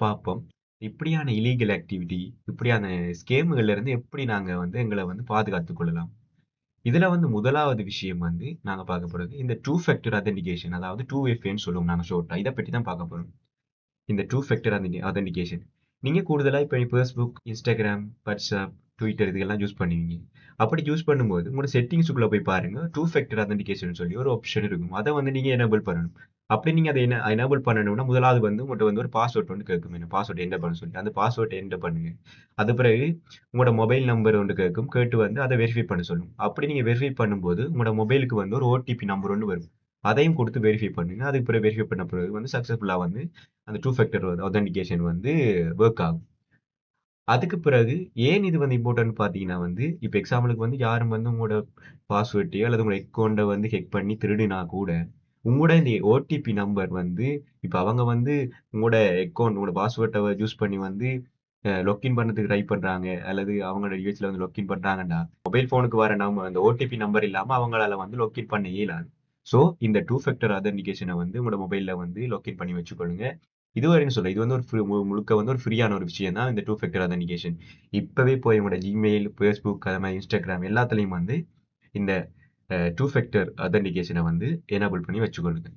பார்ப்போம். இப்படியான illegal activity, இப்படியான ஸ்கேம்கள்ல இருந்து எப்படி நாங்க வந்து எங்கள வந்து பாதுகாத்துக் கொள்ளலாம்? இதுல வந்து முதலாவது விஷயம் வந்து நாங்க பார்க்க போறது, இந்த டூ ஃபேக்டர் ஆதென்டிகேஷன் அதாவது 2FAன்னு சொல்லுவோம் நாங்க ஷார்ட்டா. இத பத்தி தான் பார்க்க போறோம். இந்த டூ ஃபேக்டர் ஆதென்டிகேஷன். நீங்க கூடுதலா இப்ப Facebook, Instagram, WhatsApp, Twitter இதுக்கெல்லாம் யூஸ் பண்ணுவீங்க. அப்படி யூஸ் பண்ணும்போது, உங்களோட செட்டிங்ஸ்க்குள்ள போய் பாருங்க. டூ ஃபேக்டர் ஆதென்டிகேஷன் சொல்லி ஒரு ஆப்ஷன் இருக்கும். அத வந்து நீங்க எனேபிள் பண்ணணும். அப்படி நீங்க அத எனேபிள் பண்ணணும்னா, முதலாவது வந்து உங்கள்ட்ட வந்து ஒரு பாஸ்வேர்ட் ஒண்ணு கேட்கும். என்ன பாஸ்வேர்ட் என்டர் பண்ண சொல்லி. அந்த பாஸ்வேர்ட் என்டர் பண்ணுங்க. அது பிறகு உங்களோட மொபைல் நம்பர் ஒண்ணு கேட்கும். கேட்டு வந்து அத வெரிஃபை பண்ண சொல்லும். அப்படி நீங்க வெரிஃபை பண்ணும்போது, உங்களோட மொபைலுக்கு வந்து ஒரு ஓடிபி நம்பர் ஒண்ணு வரும். அதையும் குடுத்து வெரிஃபை பண்ணுங்க. அதுக்கு பிறகு வெரிஃபை பண்ண பிறகு வந்து சக்சஸ்ஃபுல்லா வந்து அந்த டூ ஃபேக்டர் ஆதென்டிகேஷன் வந்து வொர்க் ஆகும். அதுக்கு பிறகு ஏன் இது வந்து இம்பார்ட்டன்ட் பார்த்தீங்கன்னா வந்து, இப்ப எக்ஸாம்பிளுக்கு வந்து யாரும் வந்து உங்களோட பாஸ்வேர்ட்டையோ அல்லது உங்களோட அக்கவுண்ட்ட வந்து ஹேக் பண்ணி திருடினா கூட, உங்களோட இந்த ஓடிபி நம்பர் வந்து இப்ப அவங்க வந்து உங்களோட அக்கவுண்ட், உங்களோட பாஸ்வேர்ட்ட யூஸ் பண்ணி வந்து லாகின் பண்ணதுக்கு ட்ரை பண்றாங்க. அல்லது அவங்களோட டிவைஸ்ல வந்து லாகின் பண்றாங்கன்னா, மொபைல் ஃபோனுக்கு வர அந்த ஓடிபி நம்பர் இல்லாம அவங்களால வந்து லாகின் பண்ண இயலாது. ஸோ, இந்த டூ ஃபேக்டர் ஆதென்டிகேஷன வந்து உங்களோட மொபைல்ல வந்து லாகின் பண்ணி வச்சுக்கொள்ளுங்க. இதுவரைக்கும் சொல்ல. இது வந்து ஒரு முழுக்க வந்து ஒரு ஃப்ரீயான ஒரு விஷயம் தான் இந்த டூ ஃபேக்டர் ஆதென்டிகேஷன். இப்பவே போய் உங்களோட Gmail, Facebook அது மாரி Instagram எல்லாத்துலயும் வந்து இந்த டூ ஃபேக்டர் ஆதென்டிகேஷன வந்து எனேபிள் பண்ணி வச்சுக்கொள்ளுங்க.